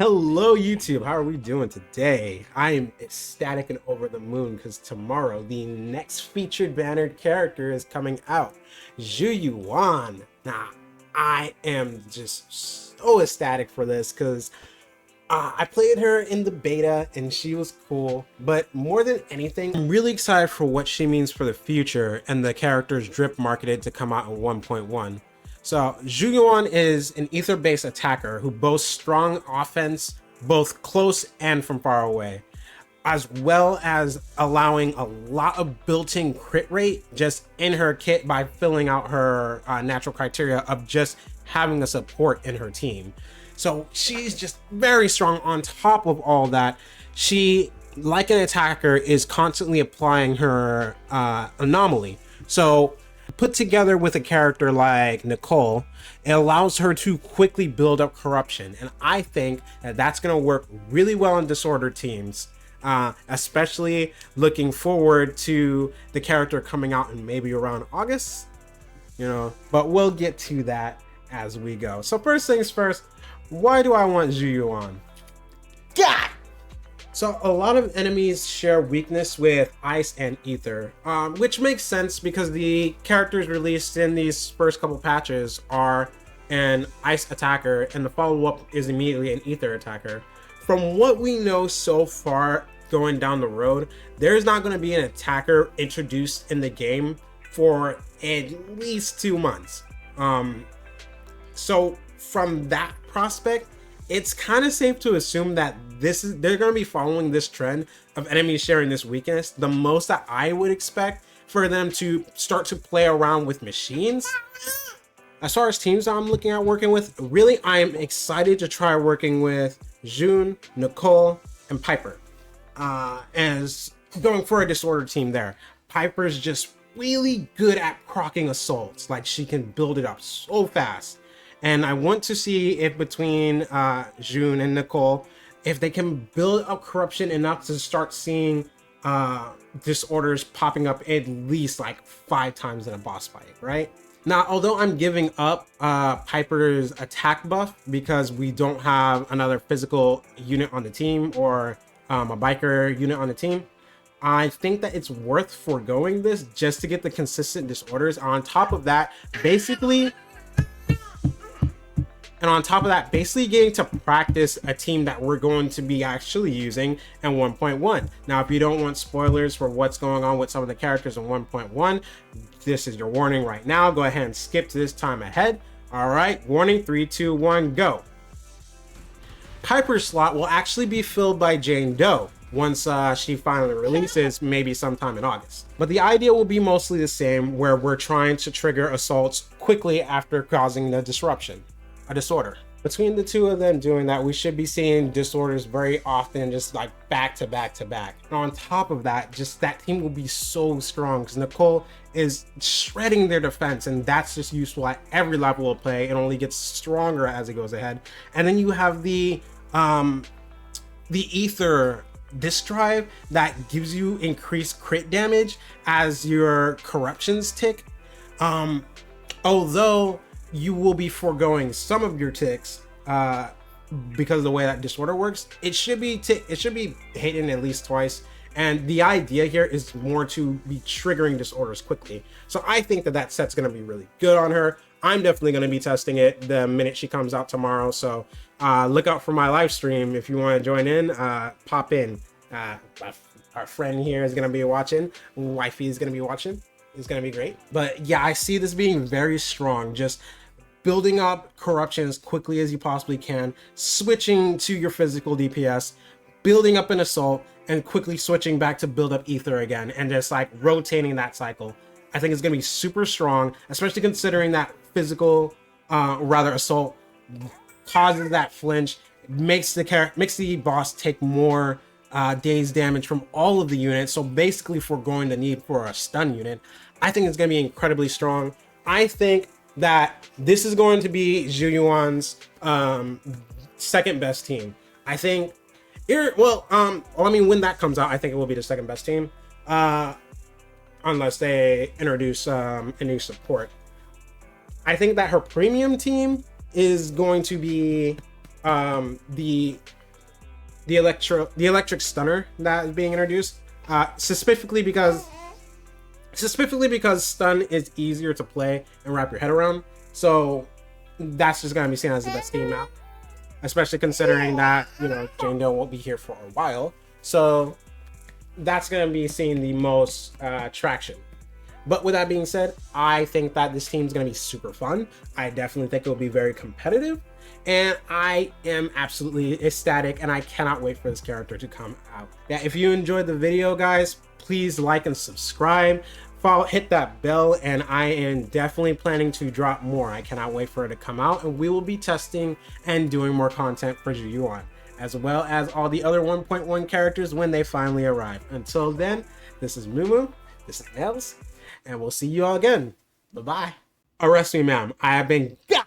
Hello YouTube, how are we doing today? I am ecstatic and over the moon because tomorrow the next featured bannered character is coming out, Zhu Yuan. Now, I am just so ecstatic for this because I played her in the beta and she was cool, but more than anything, I'm really excited for what she means for the future and the character's drip marketed to come out in 1.1. So Zhu Yuan is an ether-based attacker who boasts strong offense, both close and from far away, as well as allowing a lot of built-in crit rate just in her kit by filling out her natural criteria of just having a support in her team. So she's just very strong. On top of all that, she, like an attacker, is constantly applying her anomaly. So put together with a character like Nicole, it allows her to quickly build up corruption. And I think that that's going to work really well in disordered teams, especially looking forward to the character coming out in maybe around August, but we'll get to that as we go. So first things first, why do I want Zhu Yuan? God! So a lot of enemies share weakness with ice and ether, which makes sense because the characters released in these first couple patches are an ice attacker and the follow-up is immediately an ether attacker. From what we know so far going down the road, there's not going to be an attacker introduced in the game for at least 2 months. So from that prospect, it's kind of safe to assume that they're going to be following this trend of enemies sharing this weakness. The most that I would expect for them to start to play around with machines. As far as teams I'm looking at working with, really I am excited to try working with June, Nicole, and Piper as going for a disorder team there. Piper's just really good at proccing assaults. Like, she can build it up so fast. And I want to see if between June and Nicole, if they can build up corruption enough to start seeing disorders popping up at least like 5 times in a boss fight, right? Now, although I'm giving up Piper's attack buff because we don't have another physical unit on the team or a biker unit on the team, I think that it's worth foregoing this just to get the consistent disorders. On top of that, basically getting to practice a team that we're going to be actually using in 1.1. Now, if you don't want spoilers for what's going on with some of the characters in 1.1, this is your warning right now. Go ahead and skip to this time ahead. All right, warning, 3, 2, 1, go. Piper's slot will actually be filled by Jane Doe once she finally releases, maybe sometime in August. But the idea will be mostly the same, where we're trying to trigger assaults quickly after causing the disruption. A disorder. Between the two of them doing that, we should be seeing disorders very often, just like back to back to back. And on top of that, just that team will be so strong because Nicole is shredding their defense, and that's just useful at every level of play. It only gets stronger as it goes ahead. And then you have the ether disc drive that gives you increased crit damage as your corruptions tick. Although you will be foregoing some of your ticks because of the way that disorder works. It should be hitting at least twice, and the idea here is more to be triggering disorders quickly. So I think that set's going to be really good on her. I'm definitely going to be testing it the minute she comes out tomorrow. So look out for my live stream if you want to join in. Pop in. Our friend here is going to be watching. Wifey is going to be watching. It's going to be great. But yeah, I see this being very strong. Just building up corruption as quickly as you possibly can, switching to your physical DPS, building up an assault, and quickly switching back to build up ether again, and just like rotating that cycle. I think it's going to be super strong, especially considering that physical, assault causes that flinch, makes the boss take more days damage from all of the units, so basically foregoing the need for a stun unit. I think it's going to be incredibly strong. I think that this is going to be Zhu Yuan's second best team. I think when that comes out, I think it will be the second best team, unless they introduce a new support. I think that her premium team is going to be the electric stunner that is being introduced, specifically because stun is easier to play and wrap your head around. So that's just gonna be seen as the best team now, especially considering that, you know, Jane Doe won't be here for a while. So that's gonna be seeing the most traction. But with that being said, I think that this team is going to be super fun. I definitely think it will be very competitive. And I am absolutely ecstatic, and I cannot wait for this character to come out. Yeah, if you enjoyed the video, guys, please like and subscribe. Hit that bell, and I am definitely planning to drop more. I cannot wait for it to come out, and we will be testing and doing more content for Zhu Yuan, as well as all the other 1.1 characters when they finally arrive. Until then, this is MyooMyoo, this is Nails, and we'll see you all again. Bye-bye. Arrest me, ma'am. I have been got.